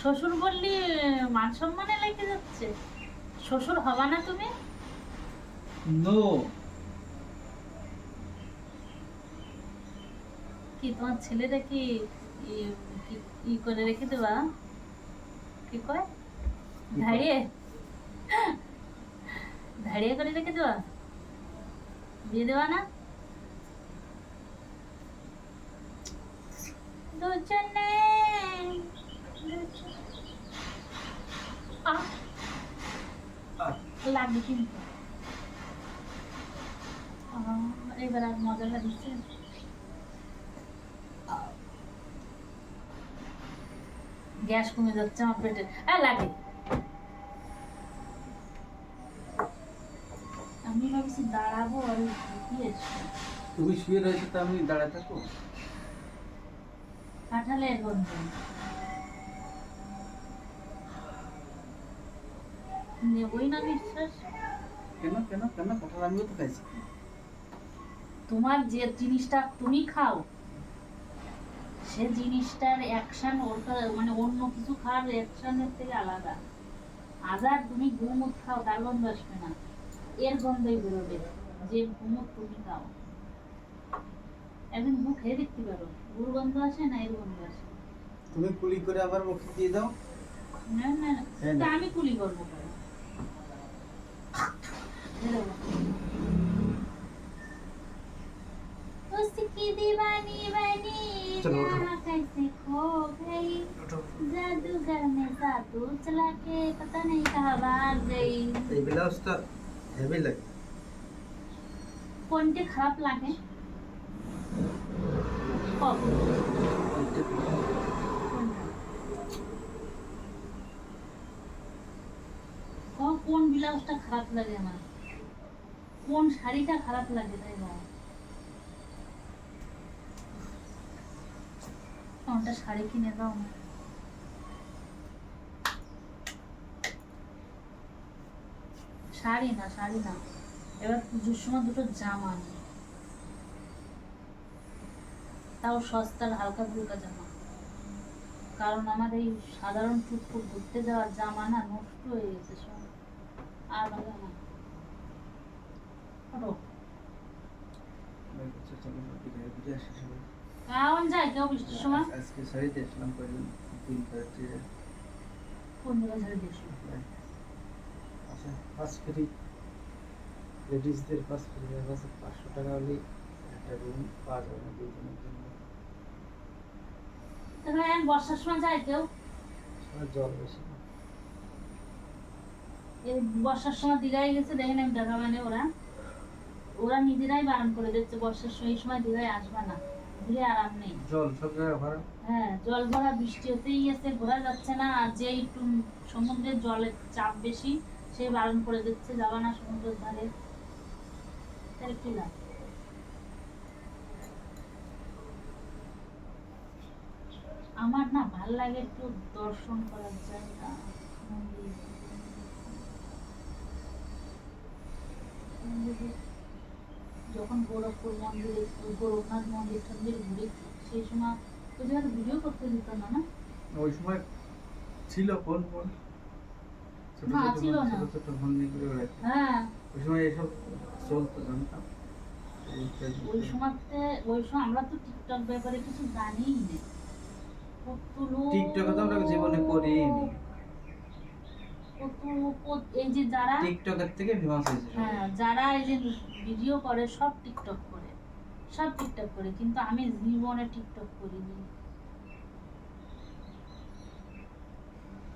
শ্বশুর বললি মান সম্মানে লেগে যাচ্ছে। শ্বশুর হবা না তুমি? নো। কি তোমার ছেলেটা কি ই- ই করে রেখে দেবা? কি কয়, ধাড়িয়ে ধাড়িয়ে করে রেখে দেবা? দিয়ে দেবা না দুজনে? আহ, লাগবে কিন্তু। এবার আর মজা লাগছে। গ্যাস কমে যাচ্ছে আমার পেটে। লাগে। আমি ভাবছি দাঁড়াবো আর দিয়ে তুমি শুয়ে রয়েছো তো আমি দাঁড়ায় থাকো? কাঁঠালের গন্ধ নেবই না বিশ্বাস। কেন কেন কেন? কাঁঠাল আমিও তো খাইছি। তোমার যে জিনিসটা তুমি খাও সে জিনিসটার অ্যাকশন ওটা মানে অন্য কিছু খাওয়ার অ্যাকশনের থেকে আলাদা। আজার তুমি গুমুট খাও তার গন্ধ আসবে না, এর গন্ধই বেরোবে। যে গুমুট তুমি খাও, একদিন গু খেয়ে দেখতে পারো, গুড় গন্ধ আসে না এর গন্ধ আসে। তুমি কুলি করে আবার মুখে দিয়ে দাও। না না না, তা আমি কুলি করবো কেন? उसकी दीवानी बनी चलो उठो। जहाँ कैसे खो गई, जादूगर ने जादू चला के पता नहीं कहाँ भाग गई। এই ব্লাউজটা হেভি লাগে। কোনটা খারাপ লাগে? কখন? কোন ব্লাউজটা খারাপ লাগে আমার? কোন শাড়িটা খারাপ লাগে তাই বল? কোনটা শাড়ি কিনে দাও না। শাড়ি না শাড়ি না, এবার পুজোর সময় দুটো জামা নেই, তাও সস্তার হালকা ফুলকা জামা। কারণ আমার এই সাধারণ টুকটুক ঘুরতে যাওয়ার জামা না নষ্ট হয়ে গেছে সব, আর ভালো না। ওঠো। কেমন যায় কেউ বৃষ্টির সময়? আজকে শাড়ি দেখলাম কয়েকদিন দিন করে। কোন জায়গায় ঝাড়ি দিয়েছো? আচ্ছা, ফার্স্ট ফ্রি লেডিসদের ফার্স্ট ফ্রি আছে 500 টাকা হলে একটা রুম পাওয়া যাবে না দুজনের জন্য। তাহলে এখন বর্ষার সময় যায় কেউ? আর জল বেশি না। এই বর্ষার সময় দীঘায় গেছে, দেখেন আমি দেখা মানে ওরা ওরা নিজেরাই বারণ করে দিচ্ছে বর্ষার সময়, এই সময় দীঘায় আসবে না, ঘুরে আরাম নেই। জল সব জায়গায় ভরা। হ্যাঁ জল ভরা, বৃষ্টি হতেই আছে, ঘোরা যাচ্ছে না। আর যে একটু সমুদ্রের জলের চাপ বেশি সে বারণ করে দিচ্ছে যাবা না সমুদ্রের ধারে। তাহলে কি লাভ? আমার না ভাল লাগে একটু দর্শন করার জায়গা, মন্দির। যখন গোরখপুর মন্দিরে গোরখনাথ মন্দির টন্দির ঘুরেছি সেই সময় ওই জায়গায় ভিডিও করতে দিত না না? ওই সময় ছিল কোন কোন ছোট না, ছোট ছিল না। ছোট ছোট মন্দিরগুলো রাখে। হ্যাঁ ওই সময় এসব চলতো জানতাম। ওই সময় আমরা তো টিকটক ব্যাপারে কিছু জানিই না। কত লোক, টিকটকে তো আমরা জীবনে করিনি। এই যে যারা টিকটকের থেকে ফেমাস হয়েছে সব। হ্যাঁ যারা এই যে ভিডিও করে সব টিকটক করে, সব টিকটক করে, কিন্তু আমি জীবনে টিকটক করিনি।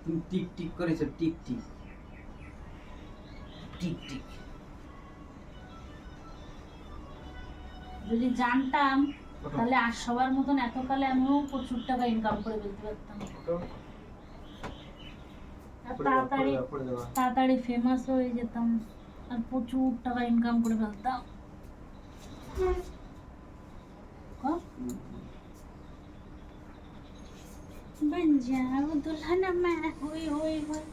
তুমি টিক টিক করেছো? Tick tick tick tick. যদি জানতাম তাহলে আর সবার মতন এতকালে আমিও প্রচুর টাকা ইনকাম করে ফেলতে পারতাম। আর তাড়াতাড়ি তাড়াতাড়ি ফেমাস হয়ে যেতাম আর প্রচুর টাকা ইনকাম করে ফেলতাম। बन जाओ दुल्हन मैं हुई हुई हुई।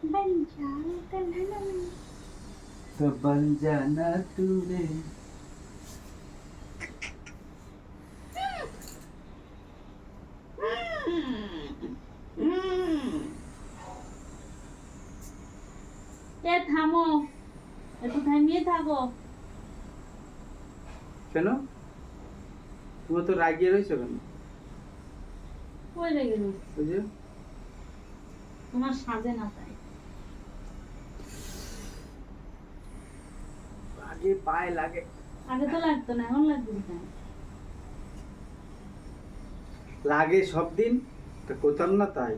बन जाओ दुल्हन मैं। तो बन जाना तूने থামো, একটু থামিয়ে থাকো। কেন তুমি তো রাগিয়ে রয়েছো কেন? কই রেগে রয়েছে? ওই যে তোমার সাজে না তাই। আগে পায়ে লাগে। আগে তো লাগতো না, এখন লাগবে কেন? লাগে সব দিন, তা কোথাও না তাই।